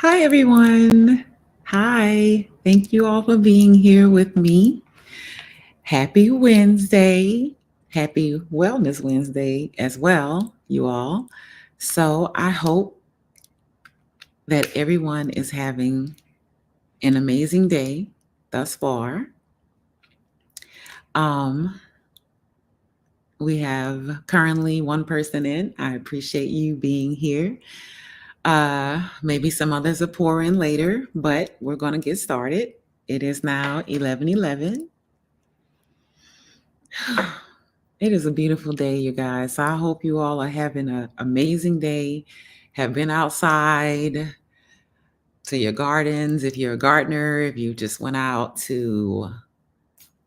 Hi, everyone. Hi. Thank you all for being here with me. Happy Wednesday. Happy Wellness Wednesday as well, you all. So, I hope that everyone is having an amazing day thus far. Um, we have currently one person in. I appreciate you being here. Maybe some others will pour in later, but we're going to get started. It is now 11:11. It is a beautiful day, you guys. So I hope you all are having an amazing day. Have been outside to your gardens. If you're a gardener, if you just went out to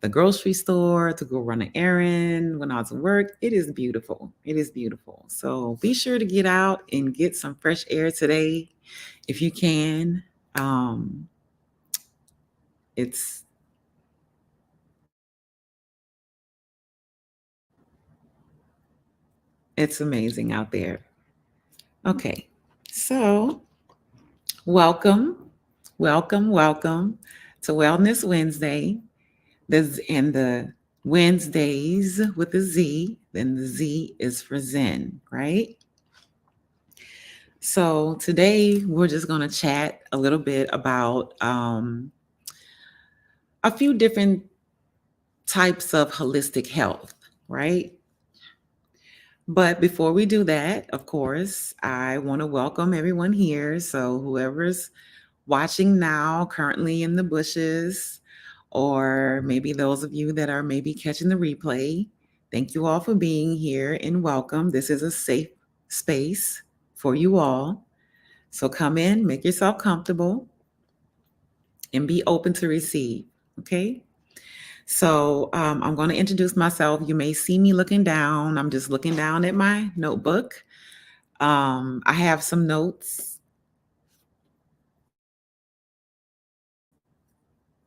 the grocery store to go run an errand, went out to work, it is beautiful. It is beautiful. So be sure to get out and get some fresh air today if you can. Um, it's it's amazing out there. Okay. So welcome, welcome to Wellness Wednesday. And the Wednesdays with a Z, then the Z is for Zen, right? So today we're just going to chat a little bit about a few different types of holistic health, right? But before we do that, of course, I want to welcome everyone here. So whoever's watching now, currently in the bushes, or maybe those of you that are maybe catching the replay, thank you all for being here and welcome. This is a safe space for you all. So come in, make yourself comfortable, and be open to receive. Okay. So I'm going to introduce myself. You may see me looking down. I'm just looking down at my notebook. I have some notes.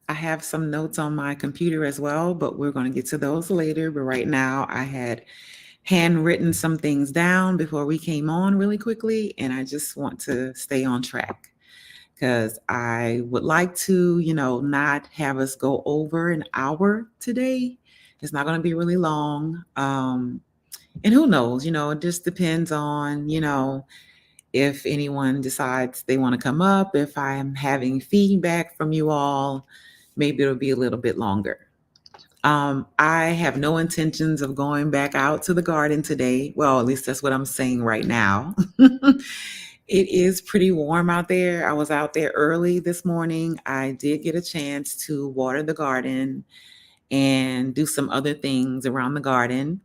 I have some notes on my computer as well, but we're going to get to those later. But right now, I had handwritten some things down before we came on really quickly, and I just want to stay on track because I would like to, not have us go over an hour today. It's not going to be really long. And who knows, it just depends on, if anyone decides they want to come up, if I'm having feedback from you all, maybe it'll be a little bit longer. I have no intentions of going back out to the garden today. Well, at least that's what I'm saying right now. It is pretty warm out there. I was out there early this morning. I did get a chance to water the garden and do some other things around the garden.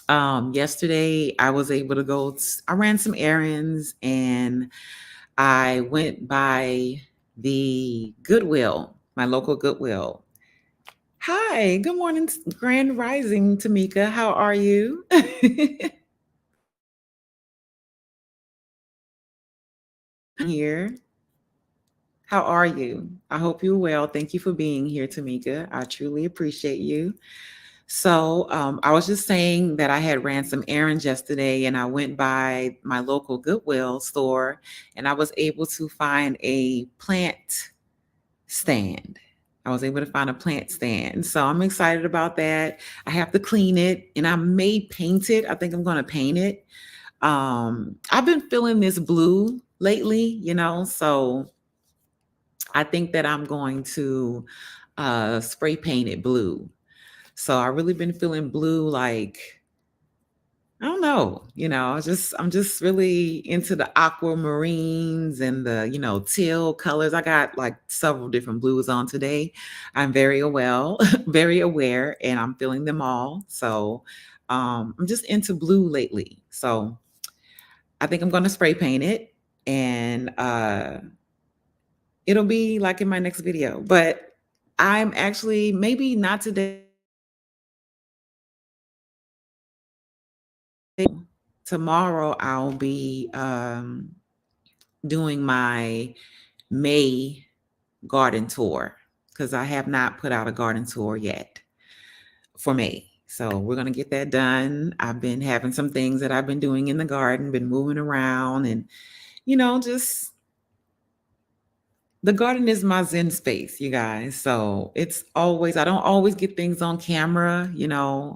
Yesterday, I was able to I ran some errands and I went by the Goodwill, my local Goodwill. Hi, good morning, Grand Rising, Tamika. How are you? Here. How are you? I hope you're well. Thank you for being here, Tamika. I truly appreciate you. So, I was just saying that I had ran some errands yesterday and I went by my local Goodwill store and I was able to find a plant stand. I was able to find a plant stand. So I'm excited about that. I have to clean it and I may paint it. I think I'm going to paint it. I've been feeling this blue lately, so I think that I'm going to spray paint it blue. So I really been feeling blue, like I don't know, I'm just really into the aquamarines and the, teal colors. I got like several different blues on today. I'm very well, very aware, and I'm feeling them all. So I'm just into blue lately. So I think I'm gonna spray paint it and it'll be like in my next video. But I'm actually maybe not today. Tomorrow I'll be doing my May garden tour because I have not put out a garden tour yet for May. So we're going to get that done. I've been having some things that I've been doing in the garden, been moving around and, just The garden is my zen space, you guys. So it's always, I don't always get things on camera,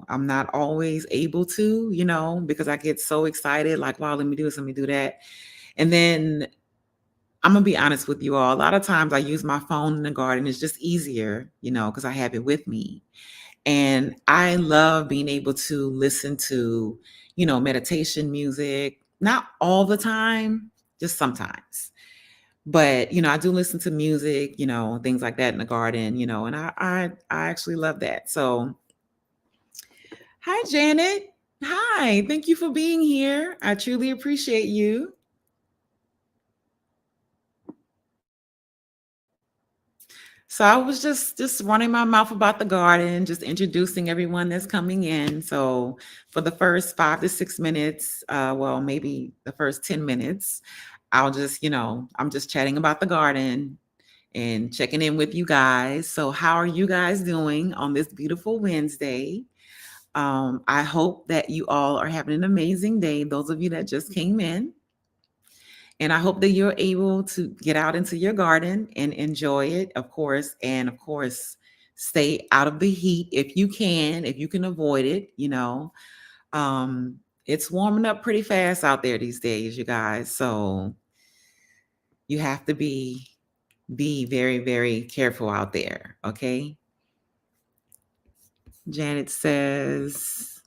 I'm not always able to, because I get so excited, like, wow, let me do this, let me do that. And then I'm gonna be honest with you all. A lot of times I use my phone in the garden. It's just easier, because I have it with me. And I love being able to listen to, meditation music, not all the time, just sometimes. But, I do listen to music, things like that in the garden, and I actually love that. So, hi Janet. Hi, thank you for being here. I truly appreciate you. So I was just running my mouth about the garden, just introducing everyone that's coming in. So for the first 5 to 6 minutes, well, maybe the first 10 minutes, I'll just, I'm just chatting about the garden and checking in with you guys. So how are you guys doing on this beautiful Wednesday? I hope that you all are having an amazing day, those of you that just came in. And I hope that you're able to get out into your garden and enjoy it, of course. And of course, stay out of the heat if you can avoid it, It's warming up pretty fast out there these days, you guys. So you have to be very, very careful out there. Okay. Janet says,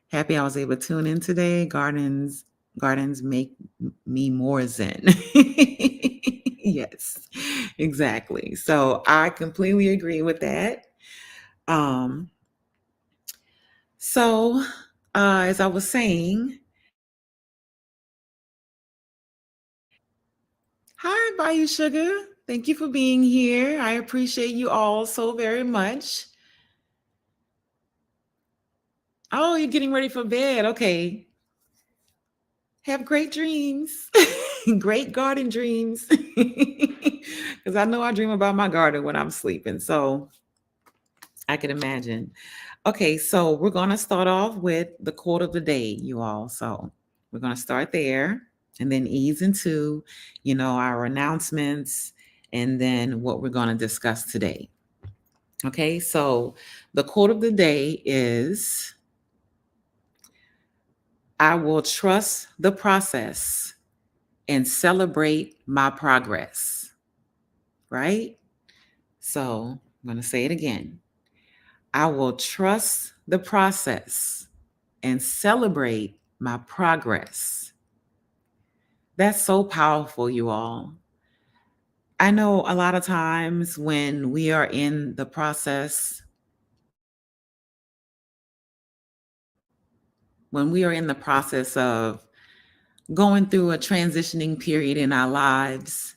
happy I was able to tune in today. Gardens make me more zen. Yes, exactly. So I completely agree with that. Um, so as I was saying, hi, Bayou Sugar. Thank you for being here. I appreciate you all so very much. Oh, you're getting ready for bed. Okay. Have great dreams. Great garden dreams. Because I know I dream about my garden when I'm sleeping. So I can imagine. Okay, so we're going to start off with the quote of the day, you all. So we're going to start there and then ease into, our announcements and then what we're going to discuss today. Okay, so the quote of the day is, I will trust the process and celebrate my progress. Right? So I'm going to say it again. I will trust the process and celebrate my progress. That's so powerful, you all. I know a lot of times when we are in the process, of going through a transitioning period in our lives,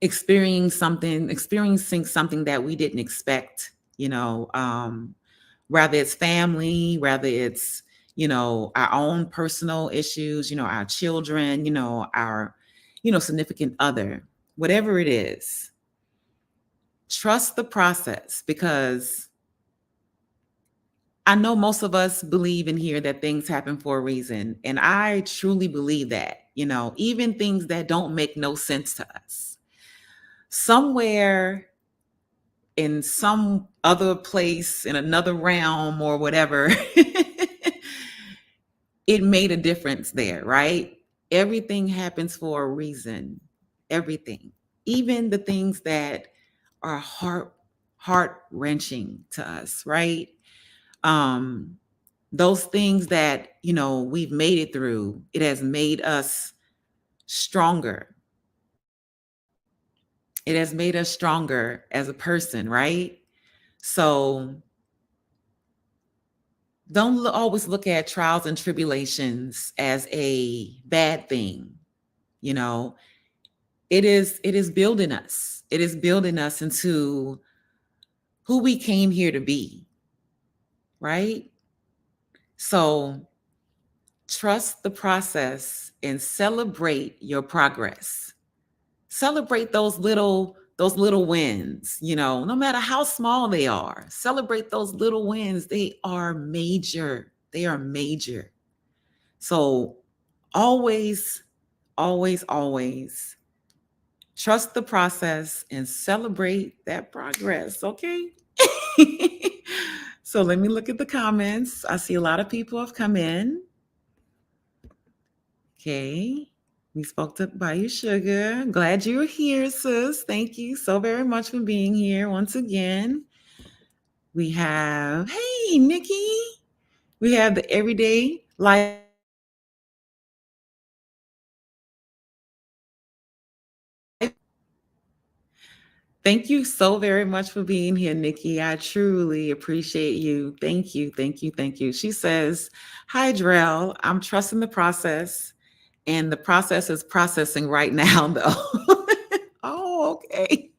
experiencing something that we didn't expect, rather it's family, rather it's, our own personal issues, our children, our, significant other, whatever it is. Trust the process, because I know most of us believe in here that things happen for a reason. And I truly believe that, even things that don't make no sense to us. Somewhere in some other place, in another realm or whatever, it made a difference there, right? Everything happens for a reason. Everything. Even the things that are heart wrenching to us, right? Um, those things that, we've made it through, it has made us stronger. It has made us stronger as a person, right? So don't always look at trials and tribulations as a bad thing. You know, it is building us. It is building us into who we came here to be, right? So trust the process and celebrate your progress. Celebrate those little wins, no matter how small they are. Celebrate those little wins. They are major. They are major. So always, always, always Trust the process and celebrate that progress, okay? So let me look at the comments. I see a lot of people have come in. Okay. We spoke to Bayou Sugar. Glad you're here, sis. Thank you so very much for being here once again. We have, hey, Nikki. We have the Everyday Life. Thank you so very much for being here, Nikki. I truly appreciate you. Thank you, thank you, thank you. She says, hi, Drell. I'm trusting the process, and the process is processing right now, though. Oh, okay.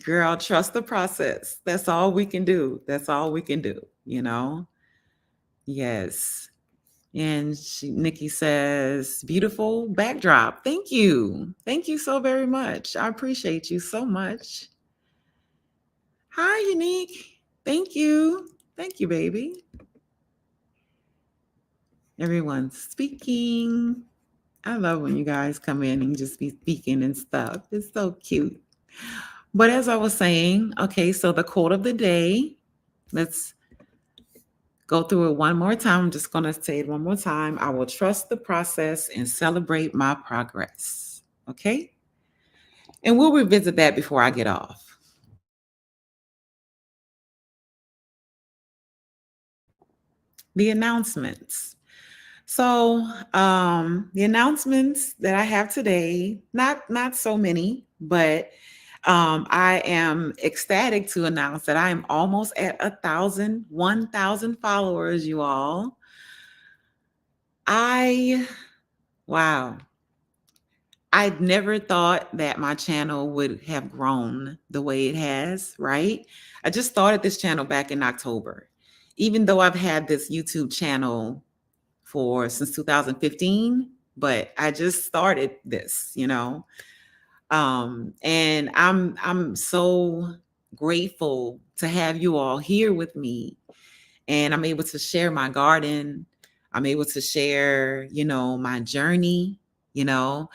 Girl, trust the process. That's all we can do. That's all we can do, you know? Yes. And Nikki says, beautiful backdrop. Thank you. Thank you so very much. I appreciate you so much. Hi, Unique. Thank you. Thank you, baby. Everyone's speaking. I love when you guys come in and just be speaking and stuff. It's so cute. But as I was saying, okay, so the quote of the day, let's go through it one more time. I'm just going to say it one more time. I will trust the process and celebrate my progress. Okay? And we'll revisit that before I get off. The announcements. So, the announcements that I have today, not so many, but I am ecstatic to announce that I am almost at 1,000 followers, you all. Wow. I never thought that my channel would have grown the way it has, right? I just started this channel back in October. Even though I've had this YouTube channel since 2015, but I just started this, and I'm so grateful to have you all here with me, and I'm able to share my garden. I'm able to share, my journey. You know,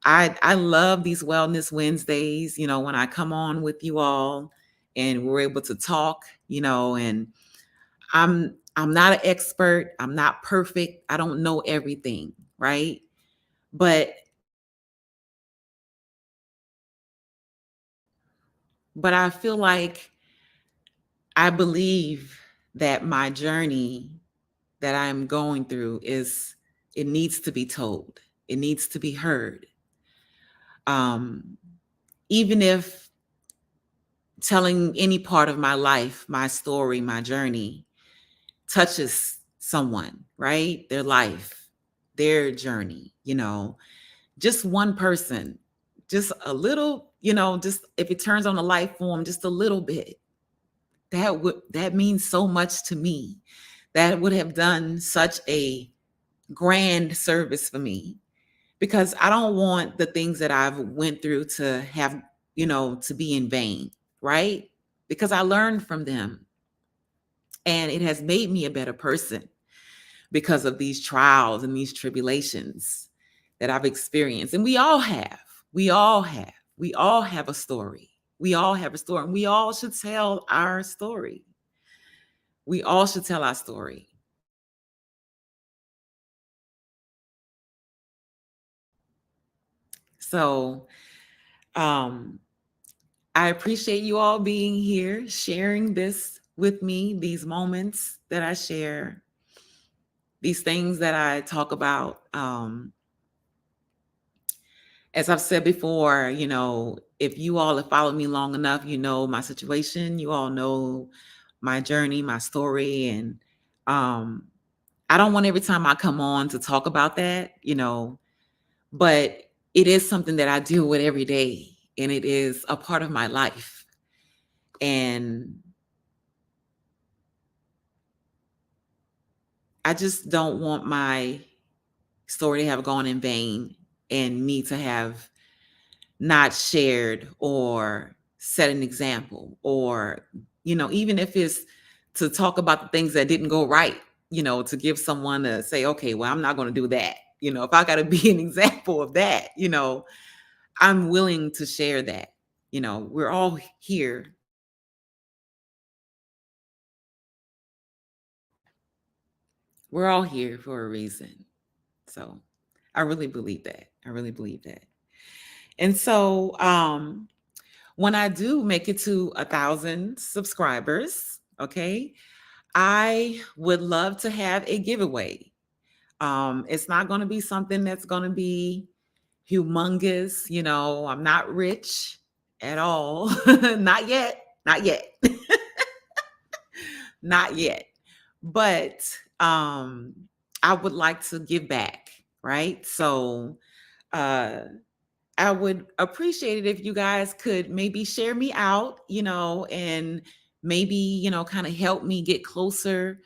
I love these Wellness Wednesdays. When I come on with you all, and we're able to talk. And I'm not an expert. I'm not perfect. I don't know everything, right? But I feel like I believe that my journey that I'm going through it needs to be told. It needs to be heard. Um, Even if telling any part of my life, my story, my journey touches someone, right? Their life, their journey, just one person, just a little, just if it turns on the light form just a little bit, that means so much to me. That would have done such a grand service for me, because I don't want the things that I've went through to have, to be in vain, right? Because I learned from them, and it has made me a better person because of these trials and these tribulations that I've experienced. And we all have. We all have. We all have a story. We all have a story, and we all should tell our story. We all should tell our story. So, um, I appreciate you all being here, sharing this with me, these moments that I share, these things that I talk about. As I've said before, if you all have followed me long enough, you know my situation, you all know my journey, my story. And I don't want every time I come on to talk about that, but it is something that I deal with every day, and it is a part of my life. And I just don't want my story to have gone in vain, and me to have not shared or set an example, or, even if it's to talk about the things that didn't go right, to give someone to say, okay, well, I'm not going to do that. if I got to be an example of that, I'm willing to share that. We're all here. We're all here for a reason. So I really believe that. I really believe that. And so when I do make it to 1,000 subscribers, okay, I would love to have a giveaway. It's not going to be something that's going to be humongous. I'm not rich at all. Not yet. Not yet. Not yet. But I would like to give back, right? So uh I would appreciate it if you guys could maybe share me out, and maybe, kind of help me get closer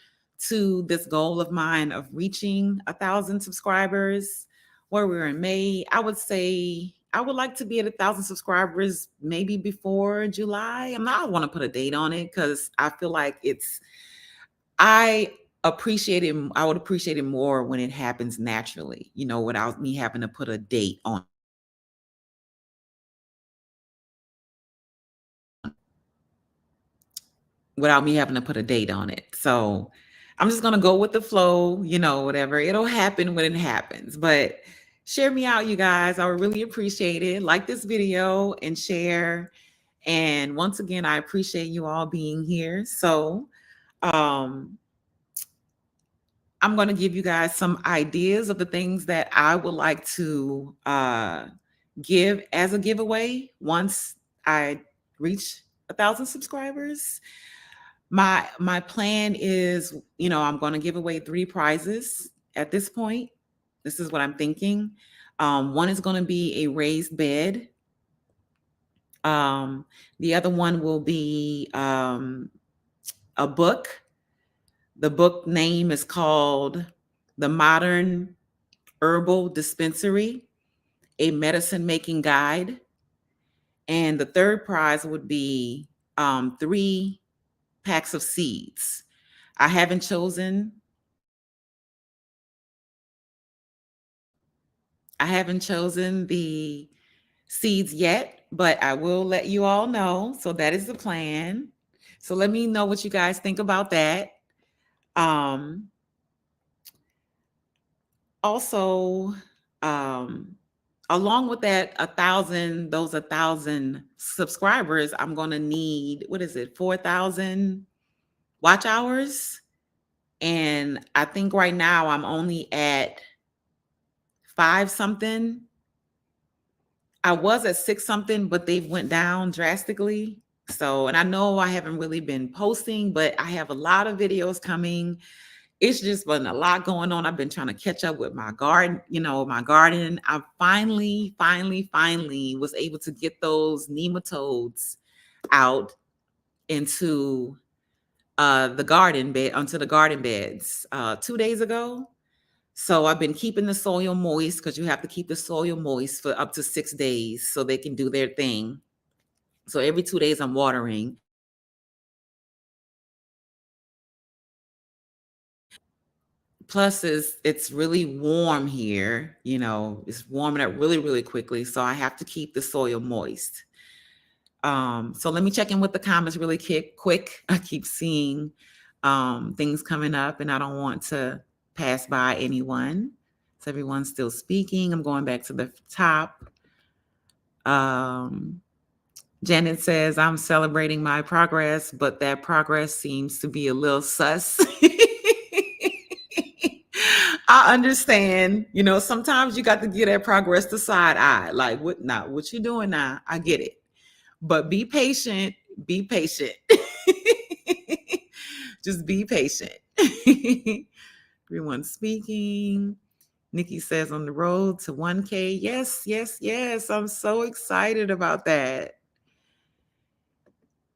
to this goal of mine of reaching 1,000 subscribers. Where we're in May, I would say I would like to be at 1,000 subscribers maybe before July. I don't want to put a date on it because I feel like I I would appreciate it more when it happens naturally, without me having to put a date on. Without me having to put a date on it. So I'm just gonna go with the flow, whatever. It'll happen when it happens. But share me out, you guys. I would really appreciate it. Like this video and share. And once again, I appreciate you all being here. So um I'm going to give you guys some ideas of the things that I would like to give as a giveaway once I reach 1,000 subscribers. My plan is, I'm going to give away 3 prizes at this point. This is what I'm thinking. One is going to be a raised bed. The other one will be a book. The book name is called The Modern Herbal Dispensary, a medicine making guide. And the third prize would be 3 packs of seeds. I haven't chosen the seeds yet, but I will let you all know. So that is the plan. So let me know what you guys think about that. Also, along with that, 1,000 subscribers, I'm going to need, what is it, 4,000 watch hours. And I think right now I'm only at 5 something. I was at 6 something, but they've went down drastically. So, and I know I haven't really been posting, but I have a lot of videos coming. It's just been a lot going on. I've been trying to catch up with my garden, my garden. I finally was able to get those nematodes out into the garden bed, onto the garden beds 2 days ago. So I've been keeping the soil moist because you have to keep the soil moist for up to 6 days so they can do their thing. So every 2 days I'm watering. Plus it's really warm here, it's warming up really, really quickly. So I have to keep the soil moist. So let me check in with the comments really quick. I keep seeing things coming up and I don't want to pass by anyone. So everyone's still speaking. I'm going back to the top. Janet says, I'm celebrating my progress, but that progress seems to be a little sus. I understand. Sometimes you got to give that progress the side eye. Like, what you doing now? I get it. But be patient. Be patient. Just be patient. Everyone's speaking. Nikki says on the road to 1K. Yes, yes, yes. I'm so excited about that.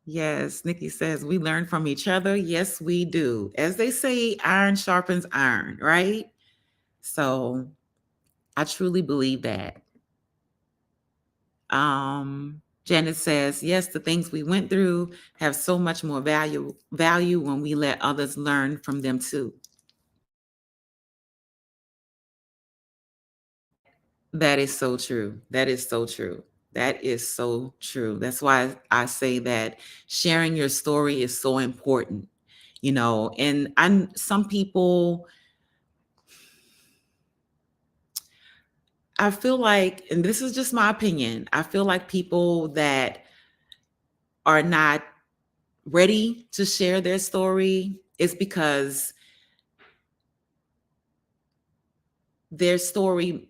Yes, Nikki says we learn from each other. Yes, we do. As they say, iron sharpens iron, right? So I truly believe that. Janet says, yes, the things we went through have so much more value when we let others learn from them too. That is so true. That is so true. That is so true. That's why I say that sharing your story is so important, and some people, I feel like, and this is just my opinion, I feel like people that are not ready to share their story is because their story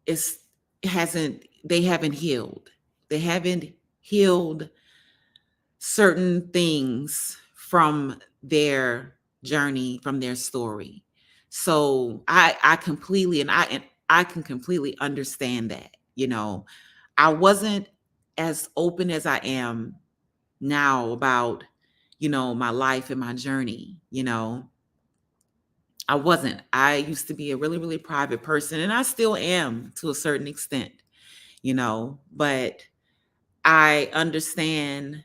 is hasn't they haven't healed. They haven't healed certain things from their journey, from their story. So I completely and I can completely understand that. I wasn't as open as I am now about, my life and my journey. I wasn't. I used to be a really, really private person, and I still am to a certain extent, but I understand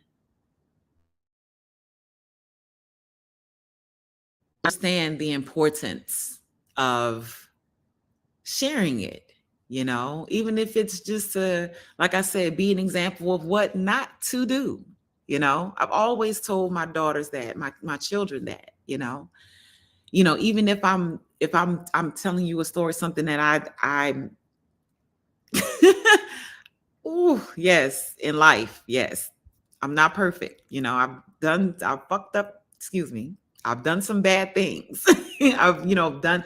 the importance of sharing it, even if it's just to, like I said, be an example of what not to do. I've always told my daughters that, my children that, even if I'm telling you a story, something that I'm ooh, yes, in life, yes. I'm not perfect. I've fucked up, excuse me. I've done some bad things. I've, done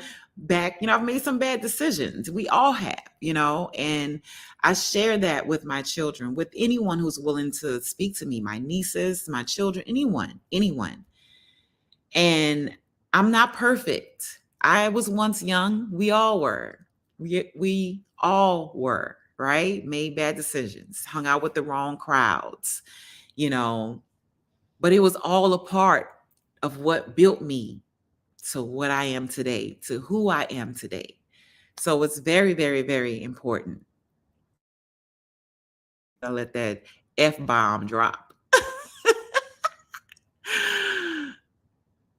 I've made some bad decisions. We all have, and I share that with my children, with anyone who's willing to speak to me, my nieces, my children, anyone. And I'm not perfect. I was once young. We all were. We all were, right? Made bad decisions, hung out with the wrong crowds, you know, but it was all a part of what built me to what I am today, to who I am today. So it's very, very, very important. I let that F bomb drop.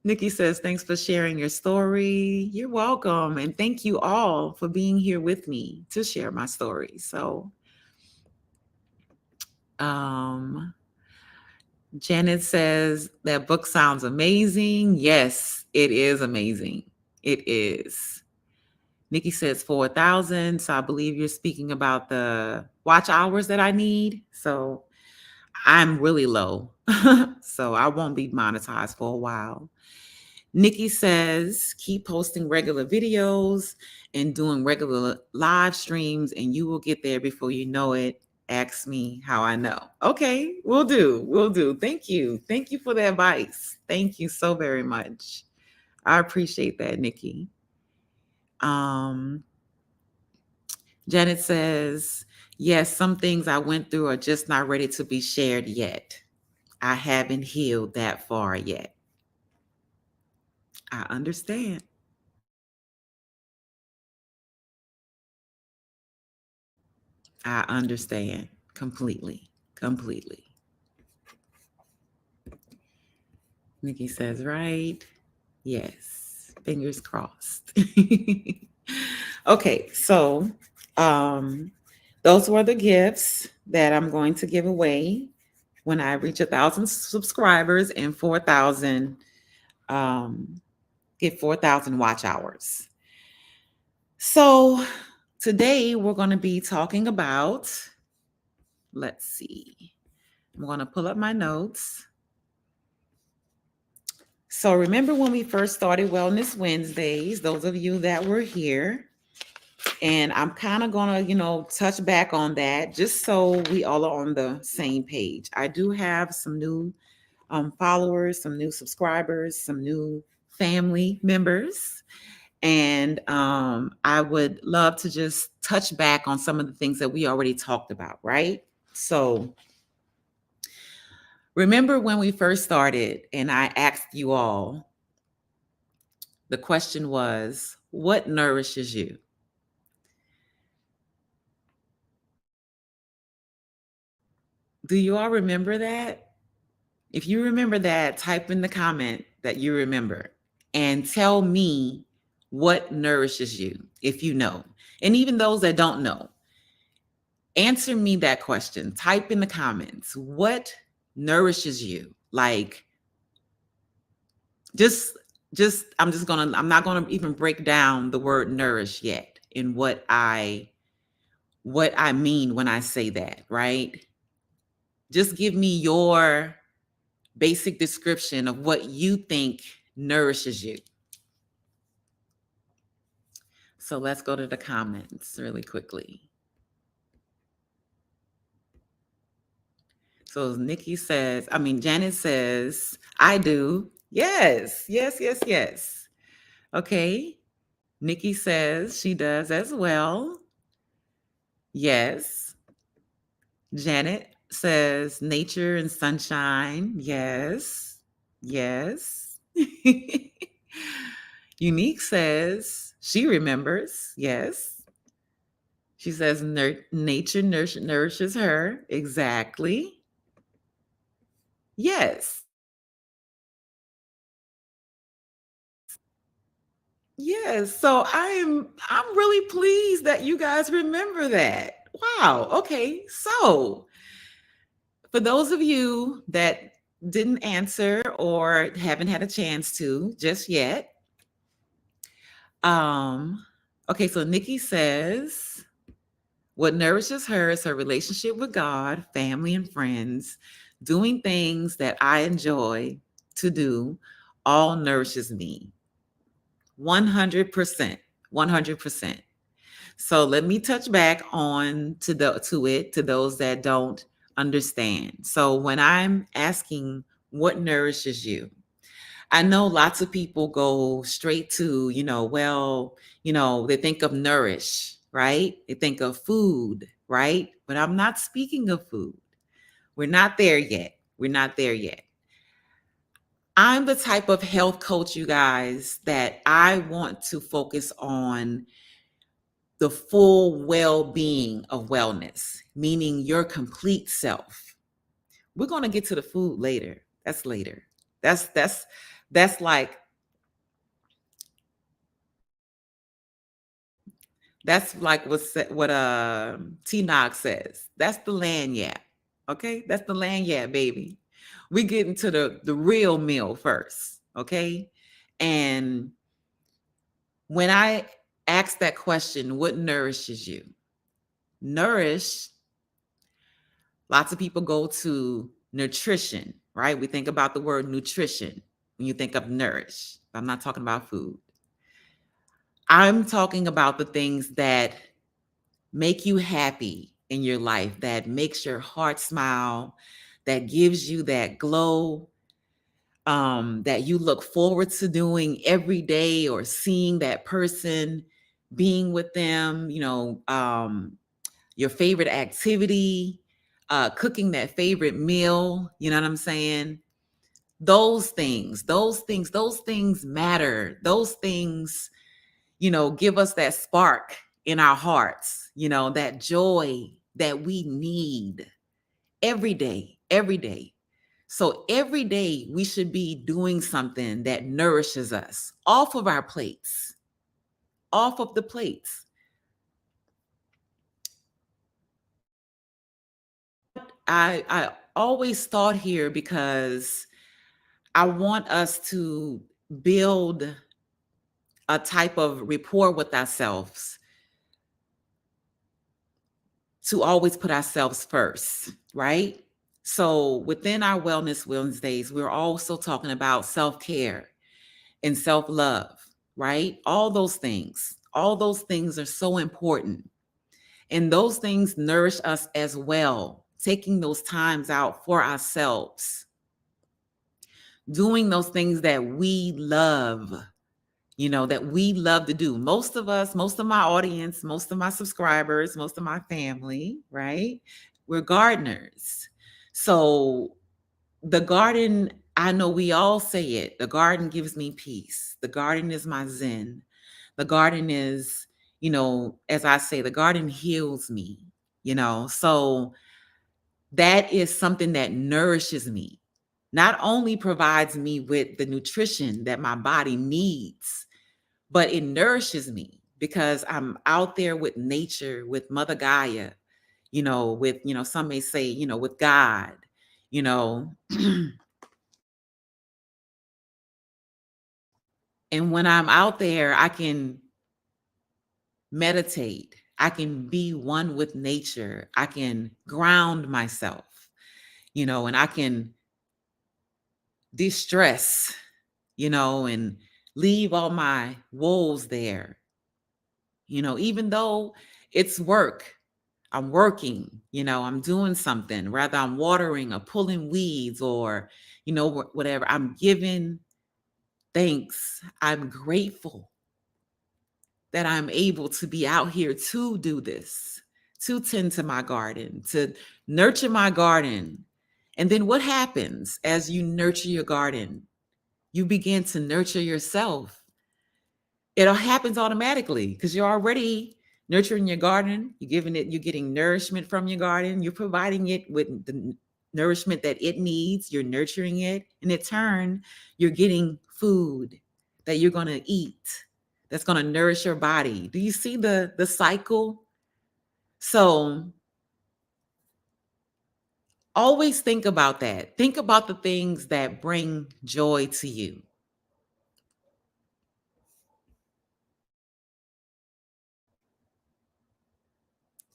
Nikki says, thanks for sharing your story. You're welcome. And thank you all for being here with me to share my story. So, Janet says, that book sounds amazing. Yes, it is amazing. It is. Nikki says 4,000. So I believe you're speaking about the watch hours that I need. So I'm really low. So I won't be monetized for a while. Nikki says, keep posting regular videos and doing regular live streams, and you will get there before you know it. Ask me how I know. Okay, we'll do. We'll do. Thank you. Thank you for the advice. Thank you so very much. I appreciate that, Nikki. Janet says, yes, some things I went through are just not ready to be shared yet. I haven't healed that far yet. I understand. I understand completely. Completely. Nikki says, right. Yes. Fingers crossed. Okay, so those were the gifts that I'm going to give away when I reach 1,000 subscribers and 4,000 get 4,000 watch hours. So today we're going to be talking about, let's see, I'm going to pull up my notes. So remember when we first started Wellness Wednesdays, those of you that were here, and I'm kind of going to, touch back on that just so we all are on the same page. I do have some new followers, some new subscribers, some new family members. And I would love to just touch back on some of the things that we already talked about, right? So remember when we first started and I asked you all, the question was, what nourishes you? Do you all remember that? If you remember that, type in the comment that you remember and tell me what nourishes you, if you know. And even those that don't know, Answer me that question. Type in the comments, what nourishes you? Like, just I'm not gonna even break down the word nourish yet in what I mean when I say that, right? Just give me your basic description of what you think nourishes you. So let's go to the comments really quickly. So Janet says, I do. Yes, yes, yes, yes. Okay. Nikki says she does as well. Yes. Janet says nature and sunshine. Yes. Yes. Unique says she remembers. Yes. She says nature nourishes her. Exactly. Yes. Yes. So I'm really pleased that you guys remember that. Wow. Okay. So for those of you that didn't answer or haven't had a chance to just yet, okay, so Nikki says what nourishes her is her relationship with God, family, and friends. Doing things that I enjoy to do all nourishes me. 100%. 100%. So let me touch back on to those that don't understand. So when I'm asking what nourishes you, I know lots of people go straight to, they think of nourish, right? They think of food, right? But I'm not speaking of food. We're not there yet. We're not there yet. I'm the type of health coach, you guys, that I want to focus on the full well-being of wellness, meaning your complete self. We're going to get to the food later. That's later. That's like what T Nog says. That's the land yap. Okay? That's the land yap, baby. We get into the real meal first, okay? And when I ask that question, what nourishes you? Nourish, lots of people go to nutrition, right? We think about the word nutrition when you think of nourish. I'm not talking about food. I'm talking about the things that make you happy in your life, that makes your heart smile, that gives you that glow, that you look forward to doing every day or seeing that person, being with them, your favorite activity, cooking that favorite meal, you know what I'm saying? Those things matter. Those things, give us that spark in our hearts, that joy that we need every day, every day. So every day we should be doing something that nourishes us off of our plates, off of the plates. I always thought here because I want us to build a type of rapport with ourselves, to always put ourselves first, right? So within our Wellness Wednesdays, we're also talking about self-care and self-love, right? All those things are so important. And those things nourish us as well. Taking those times out for ourselves, doing those things that we love, that we love to do. Most of us, most of my audience, most of my subscribers, most of my family, right? We're gardeners. So the garden, I know we all say it, the garden gives me peace. The garden is my zen. The garden is, as I say, the garden heals me, So that is something that nourishes me. Not only provides me with the nutrition that my body needs, but it nourishes me because I'm out there with nature, with Mother Gaia, with, some may say, with God, you know. And when I'm out there, I can meditate. I can be one with nature. I can ground myself, and I can de-stress, and leave all my woes there, even though it's work. I'm working, I'm doing something, rather I'm watering or pulling weeds or, whatever. I'm giving thanks. I'm grateful that I'm able to be out here to do this, to tend to my garden, to nurture my garden. And then what happens as you nurture your garden? You begin to nurture yourself. It all happens automatically because you're already nurturing your garden. You're getting nourishment from your garden. You're providing it with the nourishment that it needs. You're nurturing it. And in turn, you're getting food that you're going to eat that's going to nourish your body. Do you see the cycle? So always think about that. Think about the things that bring joy to you.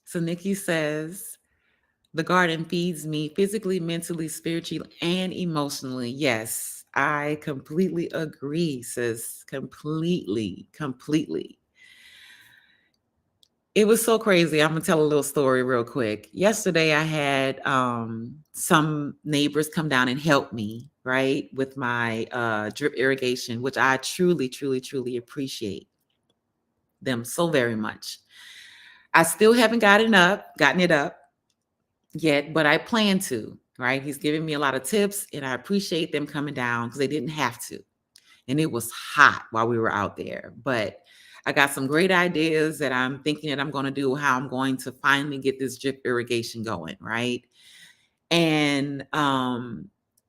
So Nikki says, the garden feeds me physically, mentally, spiritually, and emotionally. Yes, I completely agree, sis. Completely, completely. It was so crazy. I'm gonna tell a little story real quick. Yesterday, I had some neighbors come down and help me, right, with my drip irrigation, which I truly, truly, truly appreciate them so very much. I still haven't gotten it up yet, but I plan to, right? He's giving me a lot of tips and I appreciate them coming down because they didn't have to. And it was hot while we were out there, but I got some great ideas that I'm thinking that I'm going to do, how I'm going to finally get this drip irrigation going, right? And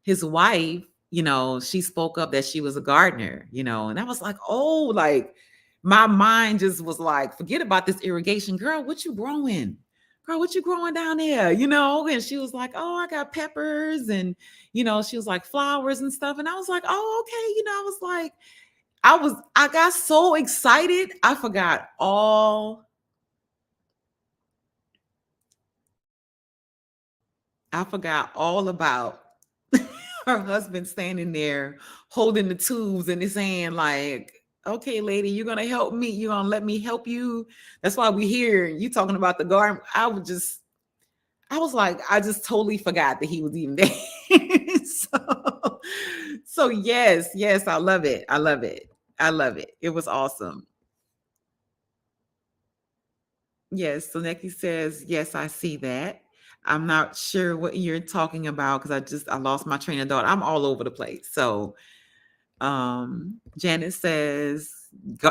his wife, she spoke up that she was a gardener, and I was like, oh, like my mind just was like, forget about this irrigation, girl. What you growing? Girl, what you growing down there? And she was like, oh, I got peppers and, she was like flowers and stuff. And I was like, oh, okay. I was like, I got so excited. I forgot all about her husband standing there holding the tubes in his hand, like, okay, lady, you're gonna help me. You're gonna let me help you. That's why we here. You talking about the garden. I was like, I just totally forgot that he was even there. so yes, I love it. I love it. I love it. It was awesome. Yes, so Neki says, yes, I see that. I'm not sure what you're talking about because I lost my train of thought. I'm all over the place. So Janet says,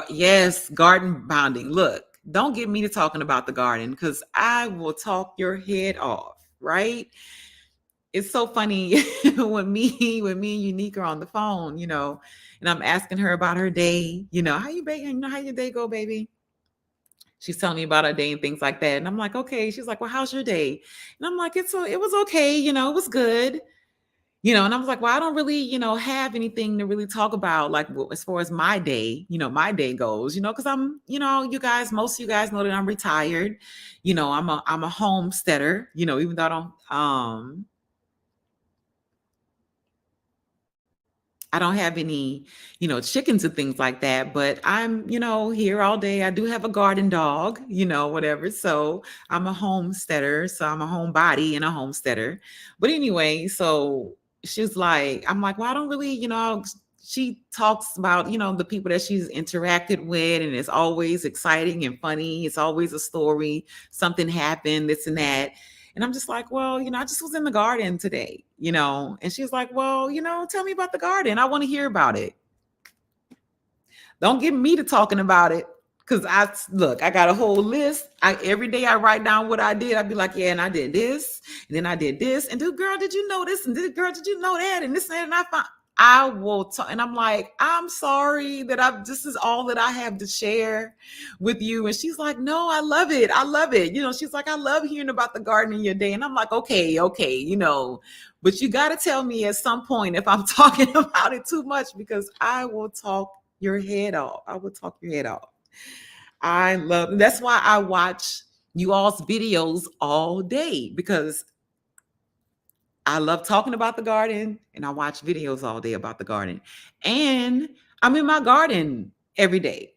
yes, garden bounding. Look, don't get me to talking about the garden because I will talk your head off, right? It's so funny when me and Unique are on the phone, and I'm asking her about her day, how you baking, how your day go, baby? She's telling me about her day and things like that. And I'm like, okay. She's like, well, how's your day? And I'm like, it was okay. It was good. And I was like, well, I don't really, have anything to really talk about, like as far as my day, my day goes, because I'm, most of you guys know that I'm retired. I'm a homesteader, even though I don't have any, chickens and things like that, but I'm, here all day. I do have a garden dog, whatever. So I'm a homesteader. So I'm a homebody and a homesteader. But anyway, so she's like, I'm like, well, I don't really, she talks about, the people that she's interacted with, and it's always exciting and funny. It's always a story. Something happened, this and that. And I'm just like, well, I just was in the garden today, and she's like, well, tell me about the garden. I want to hear about it. Don't get me to talking about it. Cause I got a whole list. Every day I write down what I did. I'd be like, yeah, and I did this, and then I did this, and girl, did you know this? And girl, did you know that? And this and that. And I will talk, and I'm like, I'm sorry that this is all that I have to share with you. And she's like, no, I love it. I love it. She's like, I love hearing about the garden in your day. And I'm like, okay, but you got to tell me at some point if I'm talking about it too much, because I will talk your head off. I will talk your head off. That's why I watch you all's videos all day, because I love talking about the garden and I watch videos all day about the garden. And I'm in my garden every day.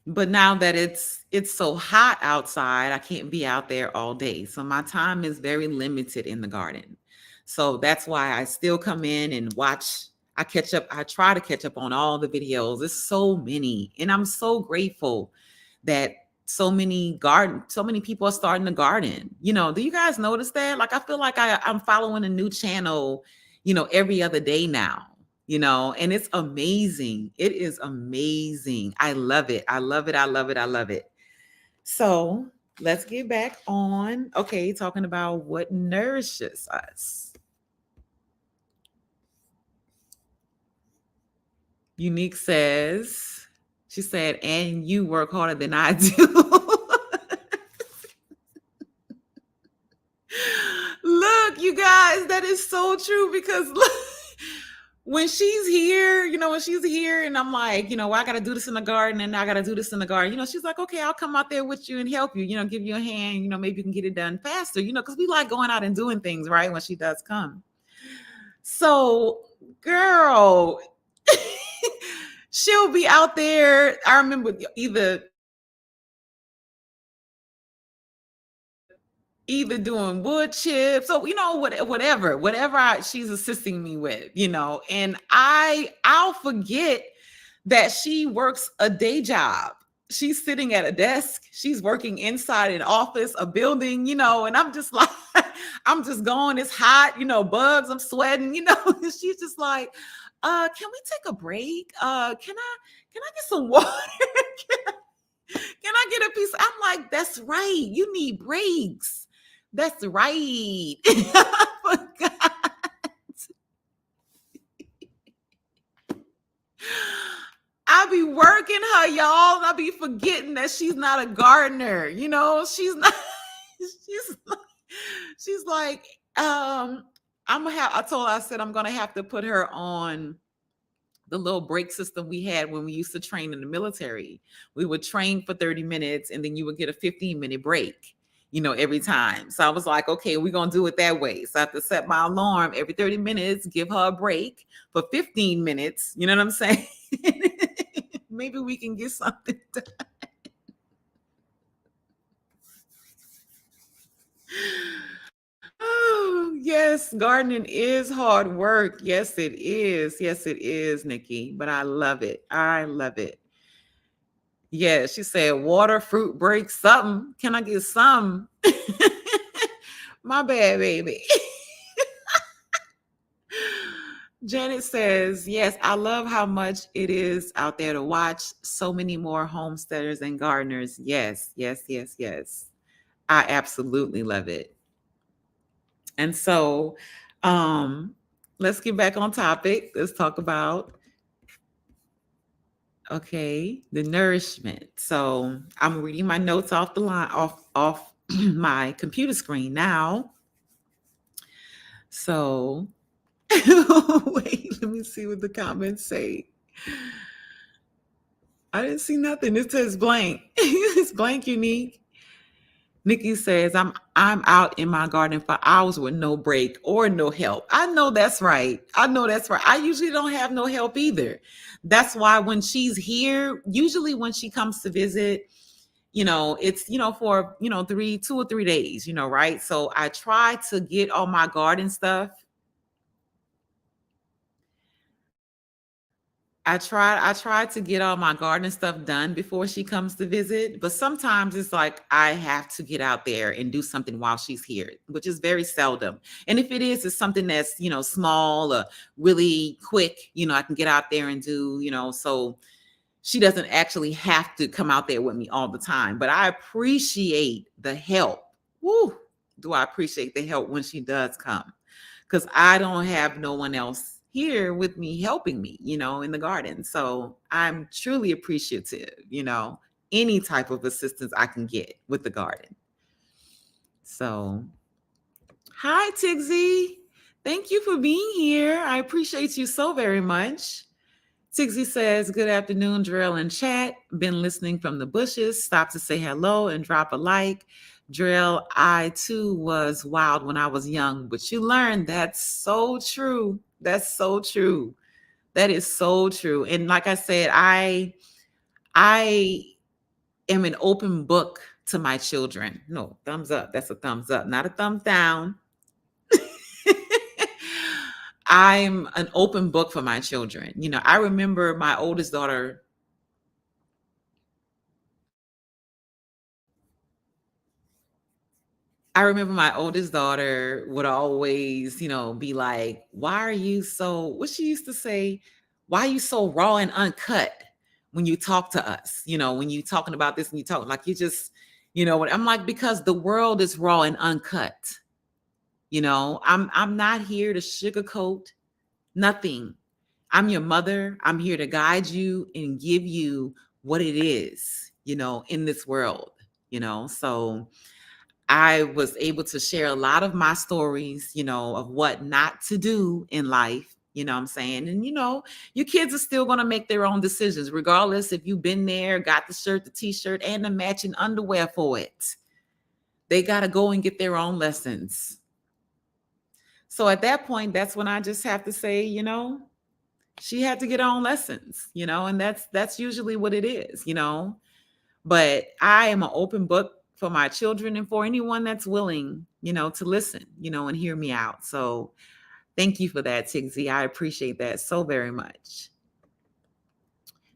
But now that it's so hot outside, I can't be out there all day. So my time is very limited in the garden. So that's why I still come in and watch. I try to catch up on all the videos. There's so many. And I'm so grateful that so many people are starting to garden. Do you guys notice that? Like, I feel like I'm following a new channel, every other day now. And it's amazing. It is amazing. I love it. I love it. I love it. I love it. So let's get back on. Okay, talking about what nourishes us. Unique says, she said, and you work harder than I do. Look, you guys, that is so true, because look, when she's here, and I'm like, well, I got to do this in the garden and I got to do this in the garden. She's like, okay, I'll come out there with you and help you, give you a hand, maybe you can get it done faster, because we like going out and doing things, right? When she does come. So, girl, she'll be out there. I remember either doing wood chips, or whatever she's assisting me with, and I'll forget that she works a day job. She's sitting at a desk, she's working inside an office, a building, and I'm just like, I'm just going, it's hot, bugs, I'm sweating, and she's just like, can we take a break? Can I get some water? Can I get a piece? I'm like, that's right, you need breaks. That's right. I forgot. I be working her, y'all, and I be forgetting that she's not a gardener. She's not. She's like, I said I'm gonna have to put her on the little break system we had when we used to train in the military. We would train for 30 minutes and then you would get a 15-minute break, every time. So I was like, okay, we're going to do it that way. So I have to set my alarm every 30 minutes, give her a break for 15 minutes. You know what I'm saying? Maybe we can get something done. Oh, yes, gardening is hard work. Yes, it is. Yes, it is, Nikki. But I love it. I love it. Yeah, she said water, fruit break, something. Can I get some? My bad, baby. Janet says, yes, I love how much it is out there to watch so many more homesteaders and gardeners. Yes, yes, yes, yes. I absolutely love it. And so let's get back on topic. Let's talk about, okay, the nourishment. So I'm reading my notes off the line, off my computer screen now. So wait, let me see what the comments say. I didn't see nothing. It says blank. It's blank, Unique. Nikki says, I'm out in my garden for hours with no break or no help. I know that's right. I usually don't have no help either. That's why when she's here, usually when she comes to visit, it's, for, 2 or 3 days, right? So I try to get all my garden stuff. I try to get all my garden stuff done before she comes to visit, but sometimes it's like I have to get out there and do something while she's here, which is very seldom. And if it is, it's something that's, small or really quick, I can get out there and do, so she doesn't actually have to come out there with me all the time. But I appreciate the help. Woo. do I appreciate the help when she does come, because I don't have no one else here with me helping me, in the garden. So I'm truly appreciative, any type of assistance I can get with the garden. So, hi, Tigsy. Thank you for being here. I appreciate you so very much. Tigsy says, good afternoon, Drill and chat. Been listening from the bushes. Stop to say hello and drop a like. Drill, I too was wild when I was young, but you learned. That's so true. That's so true. That is so true. And like I said, I am an open book to my children. No, thumbs up. That's a thumbs up, not a thumbs down. I'm an open book for my children. I remember my oldest daughter. I remember my oldest daughter would always, be like, why are you so, what she used to say, why are you so raw and uncut when you talk to us? When you talking about this and you talk like you just, what I'm like, because the world is raw and uncut. I'm not here to sugarcoat nothing. I'm your mother. I'm here to guide you and give you what it is, in this world, so I was able to share a lot of my stories, of what not to do in life. What I'm saying? And, your kids are still going to make their own decisions, regardless if you've been there, got the shirt, the t-shirt, and the matching underwear for it. They got to go and get their own lessons. So at that point, that's when I just have to say, she had to get her own lessons, and that's usually what it is, But I am an open book for my children and for anyone that's willing, to listen, and hear me out. So thank you for that, Tigsy. I appreciate that so very much.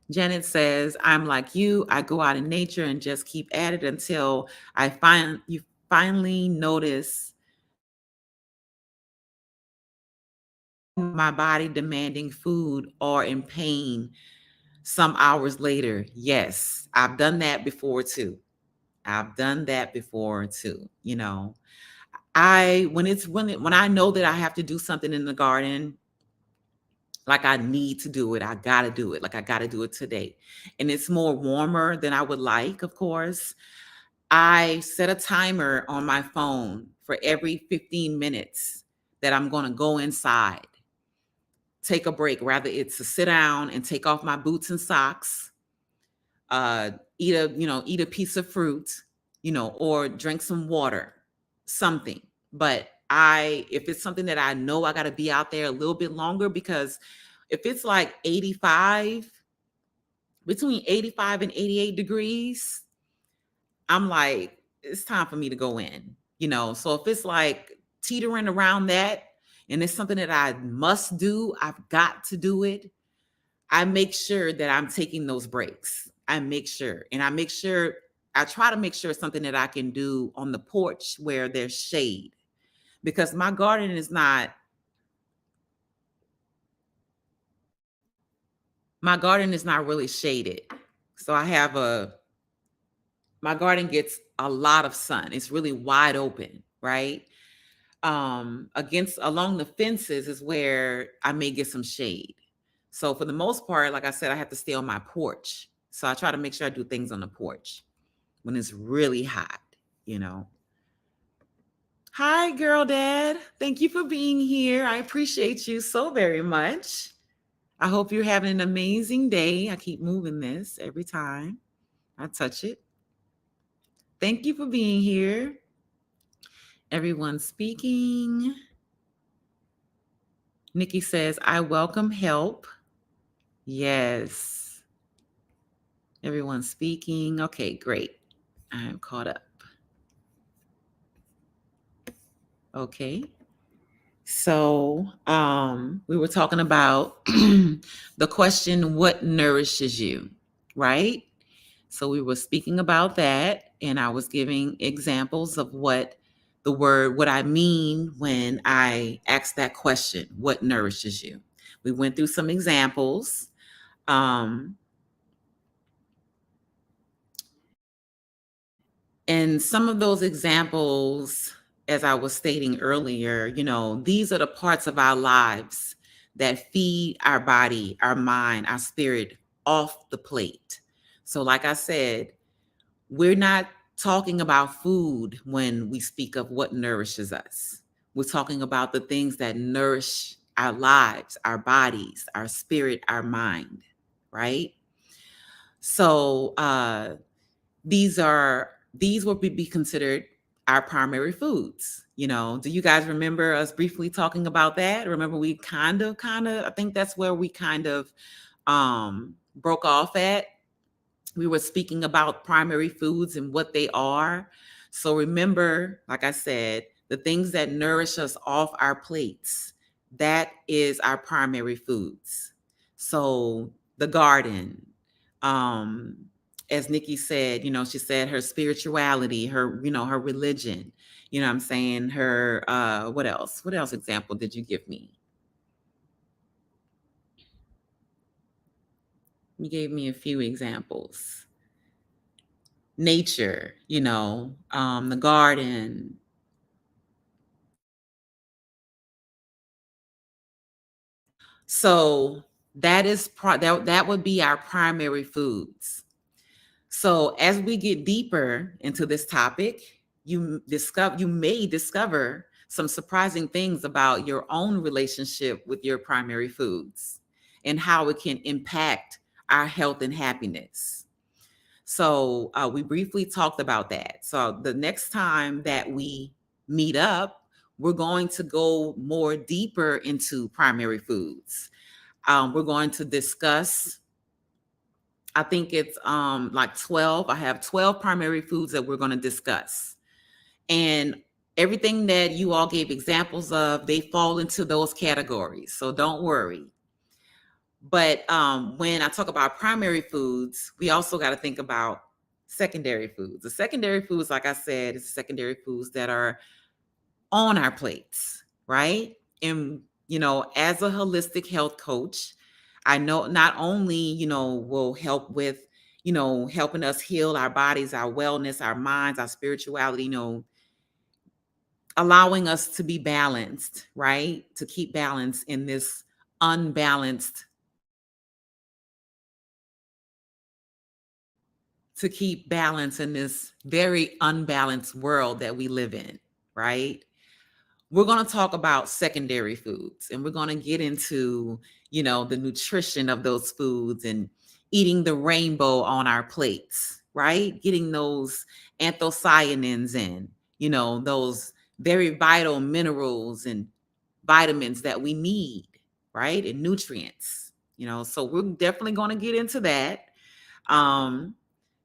Janet says, I'm like you. I go out in nature and just keep at it until you finally notice my body demanding food or in pain some hours later. Yes, I've done that before too. When I know that I have to do something in the garden, like I need to do it, I gotta do it. Like I gotta do it today. And it's more warmer than I would like, of course. I set a timer on my phone for every 15 minutes that I'm gonna go inside, take a break. Rather it's to sit down and take off my boots and socks, eat a piece of fruit, or drink some water, something. But if it's something that I know I got to be out there a little bit longer, because if it's like between 85 and 88 degrees, I'm like, it's time for me to go in, So if it's like teetering around that and it's something that I must do, I've got to do it, I make sure that I'm taking those breaks. I try to make sure it's something that I can do on the porch where there's shade, because my garden is not really shaded. So my garden gets a lot of sun. It's really wide open, right? Along the fences is where I may get some shade. So for the most part, like I said, I have to stay on my porch. So I try to make sure I do things on the porch when it's really hot, Hi, girl dad. Thank you for being here. I appreciate you so very much. I hope you're having an amazing day. I keep moving this every time I touch it. Thank you for being here. Everyone speaking. Nikki says, I welcome help. Yes. Everyone speaking. Okay, great. I'm caught up. Okay. So we were talking about the question, what nourishes you, right? So we were speaking about that, and I was giving examples of what I mean when I ask that question, what nourishes you? We went through some examples. And some of those examples as I was stating earlier, these are the parts of our lives that feed our body, our mind, our spirit off the plate. So, like I said, we're not talking about food when we speak of what nourishes us. We're talking about the things that nourish our lives, our bodies, our spirit, our mind, right? So, these will be considered our primary foods. Do you guys remember us briefly talking about that? Remember, we kind of, I think that's where we kind of broke off at. We were speaking about primary foods and what they are. So remember, like I said, the things that nourish us off our plates, that is our primary foods. So the garden, um, as Nikki said, she said her spirituality, her religion, what I'm saying, her, what else? What else example did you give me? You gave me a few examples. Nature, the garden. So that would be our primary foods. So as we get deeper into this topic, you may discover some surprising things about your own relationship with your primary foods and how it can impact our health and happiness. So we briefly talked about that. So the next time that we meet up, we're going to go more deeper into primary foods. We're going to discuss, I think it's like 12. I have 12 primary foods that we're going to discuss. And everything that you all gave examples of, they fall into those categories. So don't worry. But when I talk about primary foods, we also got to think about secondary foods. The secondary foods, like I said, is secondary foods that are on our plates, right? And, as a holistic health coach, I know not only, will help with, helping us heal our bodies, our wellness, our minds, our spirituality, allowing us to be balanced, right? To keep balance in this unbalanced to keep balance in this very unbalanced world that we live in, right? We're going to talk about secondary foods and we're going to get into, the nutrition of those foods and eating the rainbow on our plates, right? Getting those anthocyanins in, those very vital minerals and vitamins that we need, right? And nutrients, so we're definitely going to get into that. Um,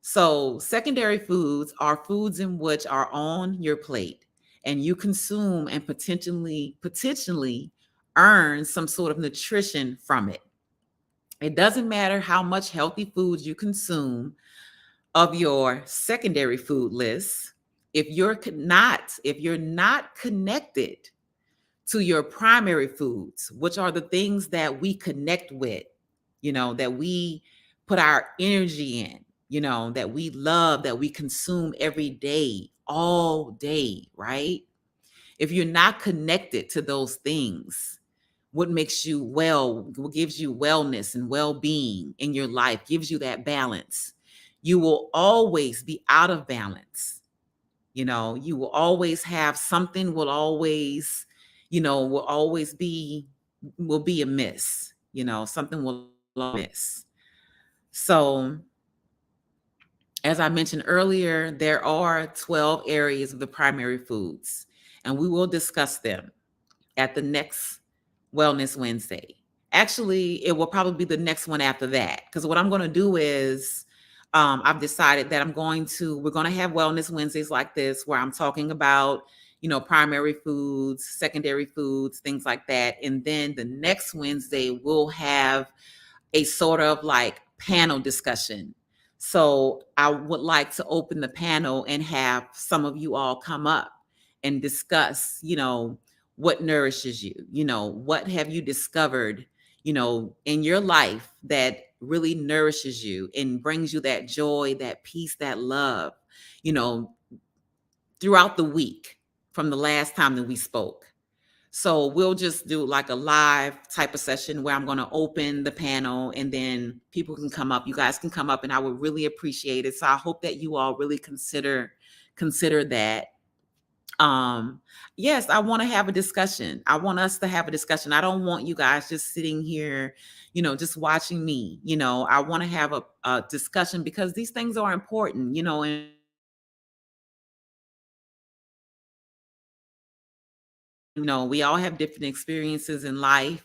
so secondary foods are foods in which are on your plate and you consume and potentially earn some sort of nutrition from it. It doesn't matter how much healthy foods you consume of your secondary food list. If you're not connected to your primary foods, which are the things that we connect with, that we put our energy in, that we love, that we consume every day, all day, right? If you're not connected to those things, what makes you well, what gives you wellness and well-being in your life, gives you that balance, you will always be out of balance. You will always have something will always be amiss. Something will miss. So as I mentioned earlier, there are 12 areas of the primary foods, and we will discuss them at the next Wellness Wednesday. Actually, it will probably be the next one after that, because what I'm going to do is I've decided that we're going to have Wellness Wednesdays like this, where I'm talking about, primary foods, secondary foods, things like that. And then the next Wednesday, we'll have a sort of like panel discussion. So I would like to open the panel and have some of you all come up and discuss, what nourishes you, what have you discovered, in your life that really nourishes you and brings you that joy, that peace, that love, you know, throughout the week. from the last time that we spoke. So we'll just do like a live type of session where I'm going to open the panel and then people can come up. You guys can come up and I would really appreciate it. So I hope that you all really consider that. Um yes, I want to have a discussion. I want us to have a discussion. I don't want you guys just sitting here, just watching me. I want to have a discussion because these things are important, and we all have different experiences in life.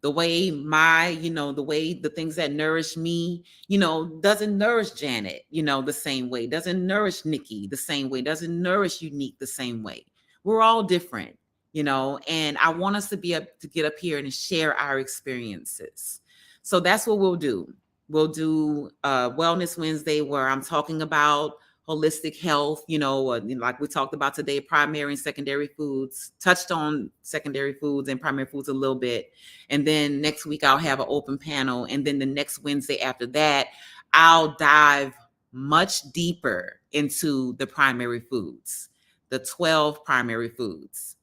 The way the way the things that nourish me, doesn't nourish Janet, the same way, doesn't nourish Nikki the same way, doesn't nourish Unique the same way. We're all different, and I want us to be able to get up here and share our experiences. So that's what we'll do. We'll do Wellness Wednesday where I'm talking about holistic health, like we talked about today, primary and secondary foods, touched on secondary foods and primary foods a little bit. And then next week I'll have an open panel. And then the next Wednesday after that, I'll dive much deeper into the primary foods, the 12 primary foods.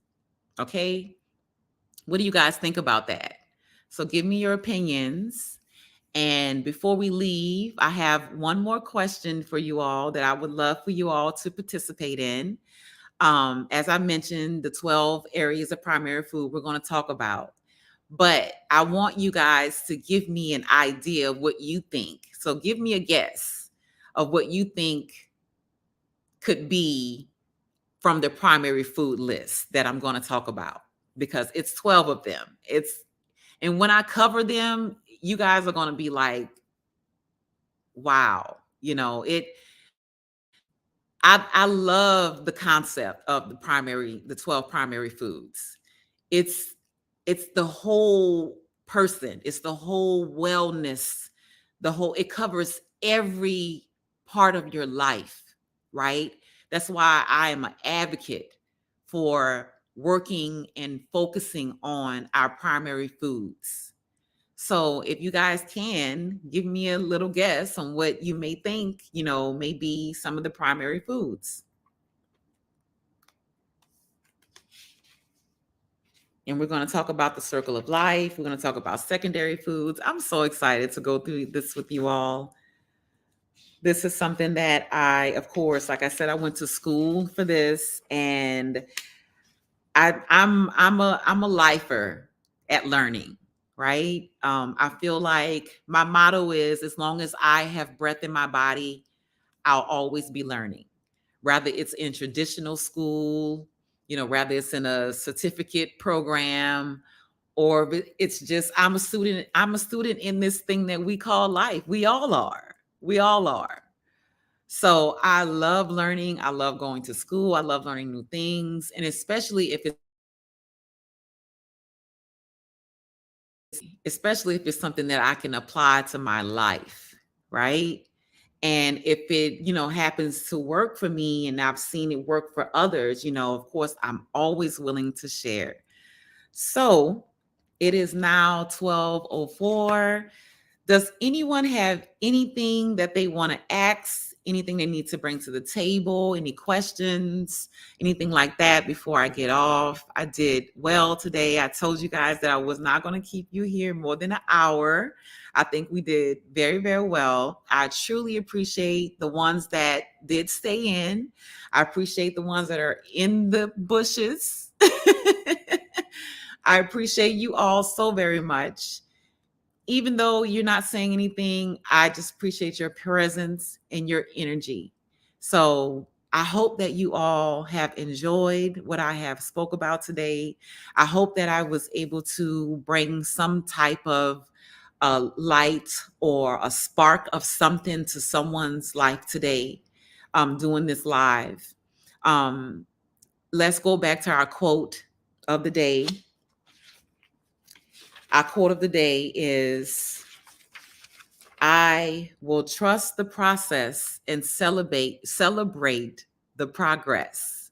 Okay. What do you guys think about that? So give me your opinions. And before we leave, I have one more question for you all that I would love for you all to participate in. As I mentioned, the 12 areas of primary food we're going to talk about. But I want you guys to give me an idea of what you think. So give me a guess of what you think could be from the primary food list that I'm going to talk about, because it's 12 of them. And when I cover them, you guys are going to be like, wow, I love the concept of the 12 primary foods. It's it's the whole person, it's the whole wellness, it covers every part of your life, right? That's why I am an advocate for working and focusing on our primary foods. So if you guys can give me a little guess on what you may think, may be some of the primary foods. And we're going to talk about the circle of life. We're going to talk about secondary foods. I'm so excited to go through this with you all. This is something that of course, like I said, I went to school for this, and I'm a lifer at learning, right? I feel like my motto is, as long as I have breath in my body, I'll always be learning. Rather it's in traditional school, rather it's in a certificate program, or it's just I'm a student in this thing that we call life. We all are. We all are. So I love learning. I love going to school. I love learning new things. And especially if it's something that I can apply to my life, right? And if it, happens to work for me and I've seen it work for others, of course, I'm always willing to share. So it is now 12:04. Does anyone have anything that they want to ask? Anything they need to bring to the table? Any questions? Anything like that before I get off? I did well today. I told you guys that I was not going to keep you here more than an hour. I think we did very, very well. I truly appreciate the ones that did stay in. I appreciate the ones that are in the bushes. I appreciate you all so very much. Even though you're not saying anything, I just appreciate your presence and your energy. So I hope that you all have enjoyed what I have spoke about today. I hope that I was able to bring some type of light or a spark of something to someone's life today, doing this live. Um, let's go back to our quote of the day. Our quote of the day is, I will trust the process and celebrate the progress.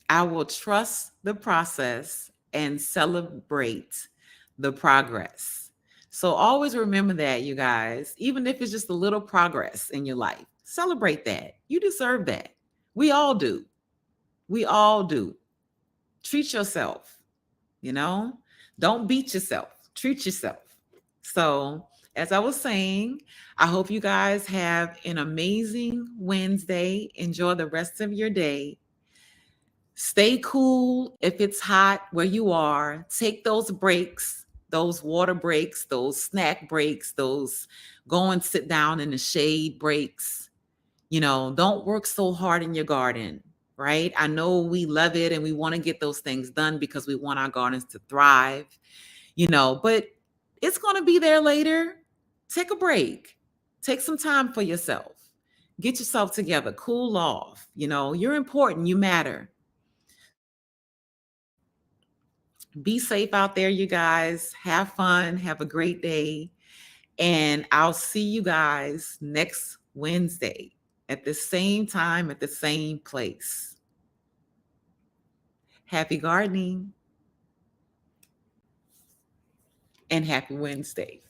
I will trust the process and celebrate the progress. So always remember that, you guys, even if it's just a little progress in your life, celebrate that. You deserve that. We all do. We all do. Treat yourself, you know? Don't beat yourself. Treat yourself. So, as I was saying, I hope you guys have an amazing Wednesday. Enjoy the rest of your day. Stay cool if it's hot where you are. Take those breaks, those water breaks, those snack breaks, those go and sit down in the shade breaks. Don't work so hard in your garden, right? I know we love it and we want to get those things done because we want our gardens to thrive, but it's going to be there later. Take a break. Take some time for yourself. Get yourself together. Cool off. You're important. You matter. Be safe out there, you guys. Have fun. Have a great day. And I'll see you guys next Wednesday at the same time, at the same place. Happy gardening and happy Wednesday.